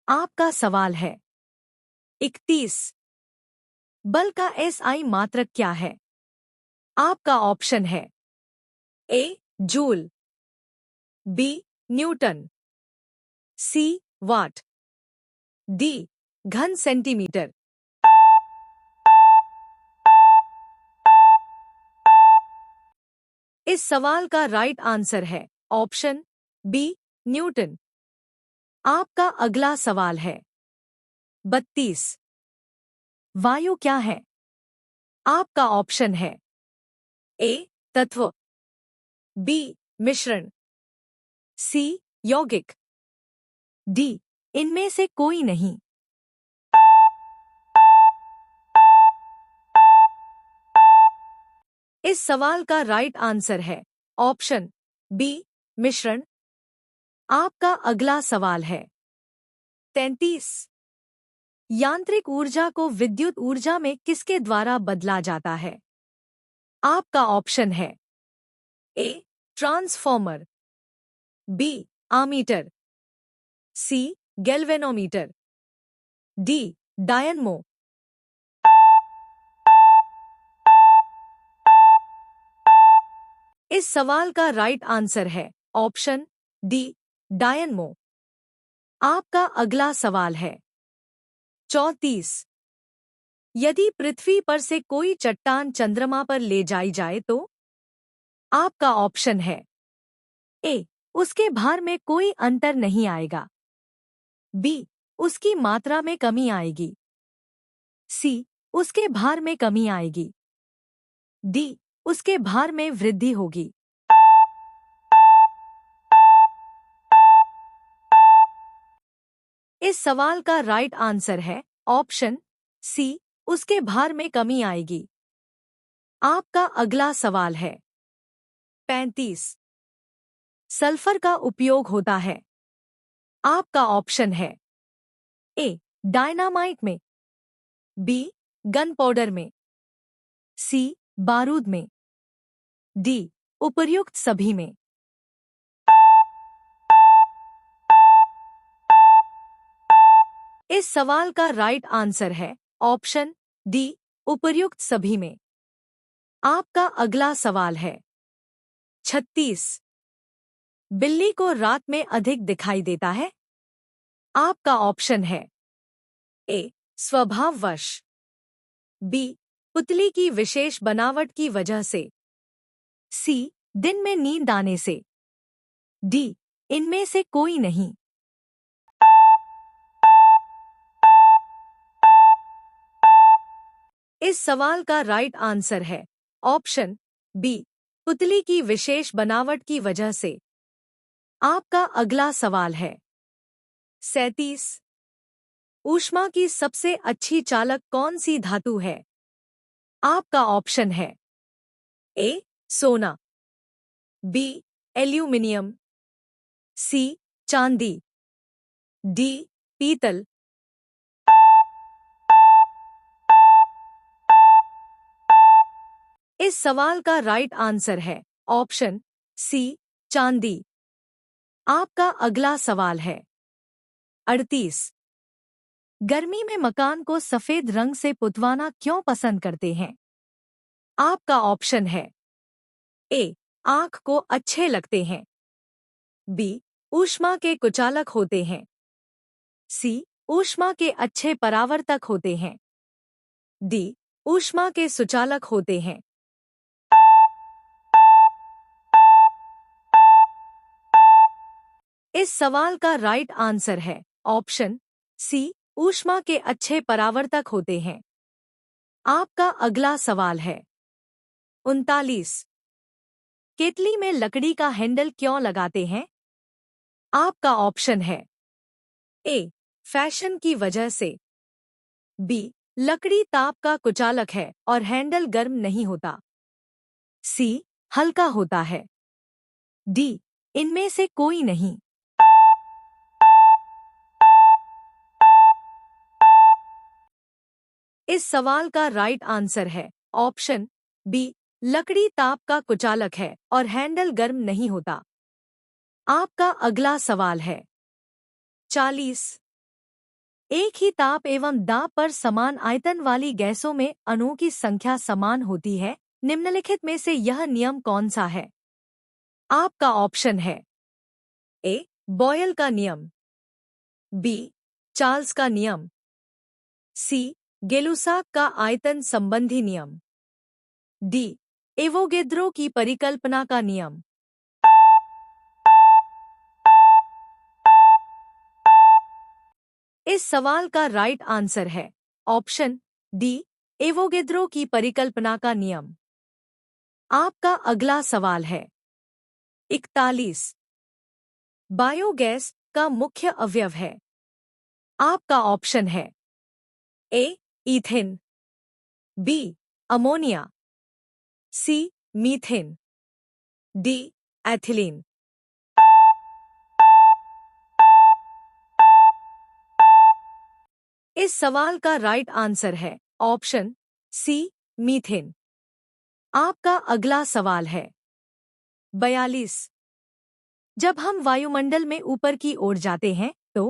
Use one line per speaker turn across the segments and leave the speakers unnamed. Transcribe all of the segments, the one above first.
आपका सवाल है 31। बल का एसआई मात्रक क्या है? आपका ऑप्शन है ए जूल, बी न्यूटन, सी वाट, डी घन सेंटीमीटर। इस सवाल का राइट आंसर है ऑप्शन बी न्यूटन। आपका अगला सवाल है 32। वायु क्या है? आपका ऑप्शन है ए तत्व, बी मिश्रण, सी यौगिक, डी इनमें से कोई नहीं। इस सवाल का राइट आंसर है ऑप्शन बी मिश्रण। आपका अगला सवाल है 33। यांत्रिक ऊर्जा को विद्युत ऊर्जा में किसके द्वारा बदला जाता है? आपका ऑप्शन है ए ट्रांसफॉर्मर, बी आमीटर, सी गैल्वेनोमीटर, डी डायनमो। इस सवाल का राइट आंसर है ऑप्शन डी डायनमो। आपका अगला सवाल है 34। यदि पृथ्वी पर से कोई चट्टान चंद्रमा पर ले जाई जाए तो? आपका ऑप्शन है ए उसके भार में कोई अंतर नहीं आएगा, बी उसकी मात्रा में कमी आएगी, सी उसके भार में कमी आएगी, डी उसके भार में वृद्धि होगी। इस सवाल का राइट आंसर है ऑप्शन सी उसके भार में कमी आएगी। आपका अगला सवाल है 35। सल्फर का उपयोग होता है। आपका ऑप्शन है ए डायनामाइट में, बी गन पाउडर में, सी बारूद में, डी उपर्युक्त सभी में। इस सवाल का राइट आंसर है ऑप्शन डी उपर्युक्त सभी में। आपका अगला सवाल है 36। बिल्ली को रात में अधिक दिखाई देता है। आपका ऑप्शन है ए स्वभाववश, बी पुतली की विशेष बनावट की वजह से, सी दिन में नींद आने से, डी इनमें से कोई नहीं। इस सवाल का राइट आंसर है ऑप्शन बी पुतली की विशेष बनावट की वजह से। आपका अगला सवाल है 37। ऊष्मा की सबसे अच्छी चालक कौन सी धातु है? आपका ऑप्शन है ए सोना, बी एल्यूमिनियम, सी चांदी, डी पीतल। इस सवाल का राइट आंसर है ऑप्शन सी चांदी। आपका अगला सवाल है 38। गर्मी में मकान को सफेद रंग से पुतवाना क्यों पसंद करते हैं? आपका ऑप्शन है ए आंख को अच्छे लगते हैं, बी ऊष्मा के कुचालक होते हैं, सी ऊष्मा के अच्छे परावर्तक होते हैं, डी ऊष्मा के सुचालक होते हैं। इस सवाल का राइट आंसर है ऑप्शन सी ऊष्मा के अच्छे परावर्तक होते हैं। आपका अगला सवाल है 39। केतली में लकड़ी का हैंडल क्यों लगाते हैं? आपका ऑप्शन है ए फैशन की वजह से, बी लकड़ी ताप का कुचालक है और हैंडल गर्म नहीं होता, सी हल्का होता है, डी इनमें से कोई नहीं। इस सवाल का राइट आंसर है ऑप्शन बी लकड़ी ताप का कुचालक है और हैंडल गर्म नहीं होता। आपका अगला सवाल है 40। एक ही ताप एवं दाब पर समान आयतन वाली गैसों में अणुओं की संख्या समान होती है। निम्नलिखित में से यह नियम कौन सा है? आपका ऑप्शन है ए. बॉयल का नियम, बी. चार्ल्स का नियम, सी. गेलुसाक का आयतन संबंधी नियम, डी. एवोगेद्रो की परिकल्पना का नियम। इस सवाल का राइट आंसर है ऑप्शन डी. एवोगेद्रो की परिकल्पना का नियम। आपका अगला सवाल है 41. बायोगैस का मुख्य अवयव है। आपका ऑप्शन है A. Ethane, B. Ammonia, C. Methane, D. Ethylene. इस सवाल का राइट आंसर है ऑप्शन सी. मीथेन। आपका अगला सवाल है 42. जब हम वायुमंडल में ऊपर की ओर जाते हैं तो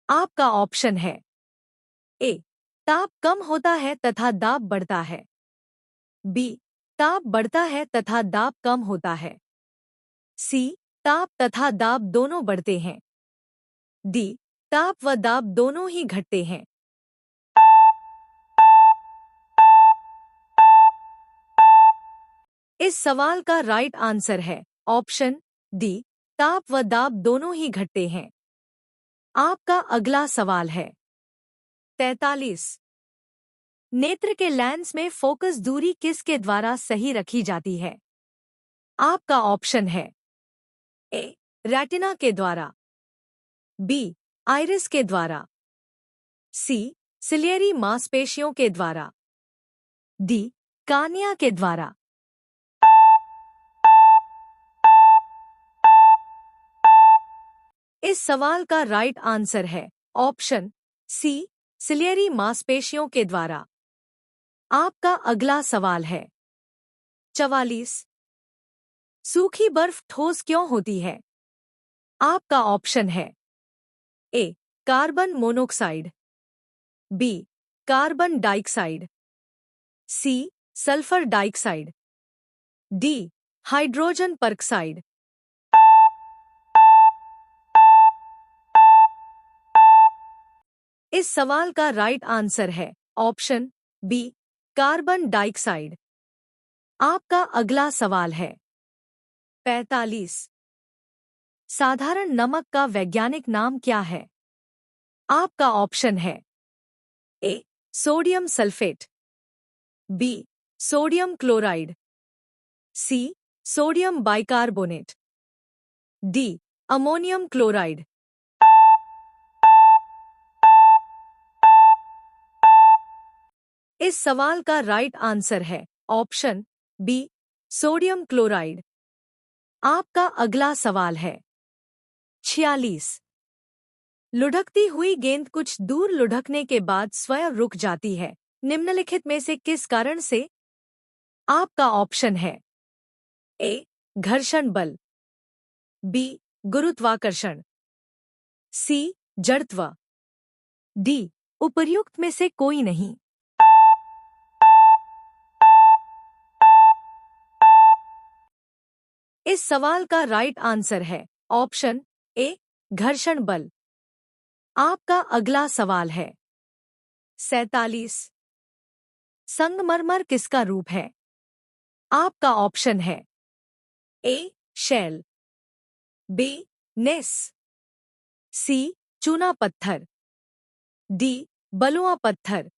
आपका ऑप्शन है ए. ताप कम होता है तथा दाब बढ़ता है, बी. ताप बढ़ता है तथा दाब कम होता है, सी. ताप तथा दाब दोनों बढ़ते हैं, डी. ताप व दाब दोनों ही घटते हैं। इस सवाल का राइट आंसर है ऑप्शन डी. ताप व दाब दोनों ही घटते हैं। आपका अगला सवाल है 43. नेत्र के लेंस में फोकस दूरी किसके द्वारा सही रखी जाती है? आपका ऑप्शन है ए. रेटिना के द्वारा, बी. आइरिस के द्वारा, सी. सिलियरी मांसपेशियों के द्वारा, डी. कार्निया के द्वारा। इस सवाल का राइट आंसर है ऑप्शन सी. सिलियरी मांसपेशियों के द्वारा। आपका अगला सवाल है 44. सूखी बर्फ ठोस क्यों होती है? आपका ऑप्शन है A. Carbon monoxide, B. Carbon dioxide, C. Sulphur dioxide, D. Hydrogen peroxide. इस सवाल का राइट आंसर है ऑप्शन बी. Carbon dioxide. आपका अगला सवाल है 45. साधारण नमक का वैज्ञानिक नाम क्या है? आपका ऑप्शन है A. Sodium sulphate, B. Sodium chloride, C. Sodium bicarbonate, D. Ammonium chloride. इस सवाल का राइट आंसर है ऑप्शन बी. Sodium chloride. आपका अगला सवाल है 46. लुढ़कती हुई गेंद कुछ दूर लुढ़कने के बाद स्वयं रुक जाती है। निम्नलिखित में से किस कारण से? आपका ऑप्शन है ए. घर्षण बल, बी. गुरुत्वाकर्षण, सी. जड़त्व, डी. उपर्युक्त में से कोई नहीं। इस सवाल का राइट आंसर है ऑप्शन ए. घर्षण बल। आपका अगला सवाल है 47. संगमरमर किसका रूप है? आपका ऑप्शन है ए. शैल, बी. नेस, सी. चूना पत्थर, डी. बलुआ पत्थर।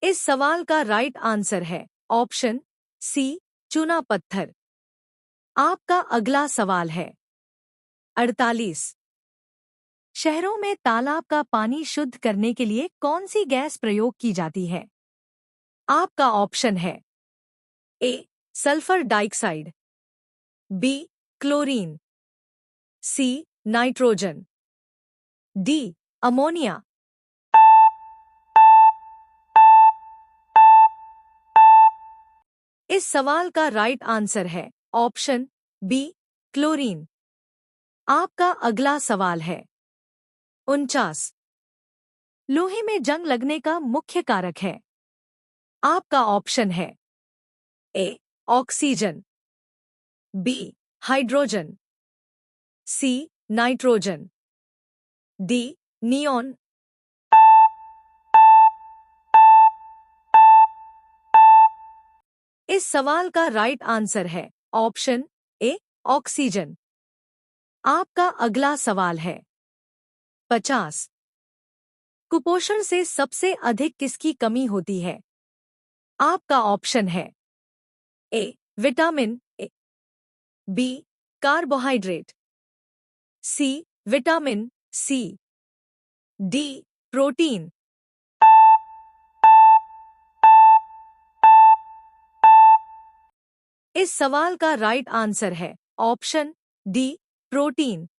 इस सवाल का राइट आंसर है ऑप्शन सी. चूना पत्थर। आपका अगला सवाल है 48. शहरों में तालाब का पानी शुद्ध करने के लिए कौन सी गैस प्रयोग की जाती है? आपका ऑप्शन है A. Sulphur dioxide, B. Chlorine, C. Nitrogen, D. Ammonia. इस सवाल का राइट आंसर है ऑप्शन बी. क्लोरीन। आपका अगला सवाल है 49। लोहे में जंग लगने का मुख्य कारक है। आपका ऑप्शन है A oxygen, B hydrogen, C nitrogen, D neon. इस सवाल का राइट आंसर है ऑप्शन ए ऑक्सीजन। आपका अगला सवाल है 50। कुपोषण से सबसे अधिक किसकी कमी होती है? आपका ऑप्शन है A vitamin A, B carbohydrate, C vitamin C, D protein. इस सवाल का राइट आंसर है ऑप्शन डी प्रोटीन।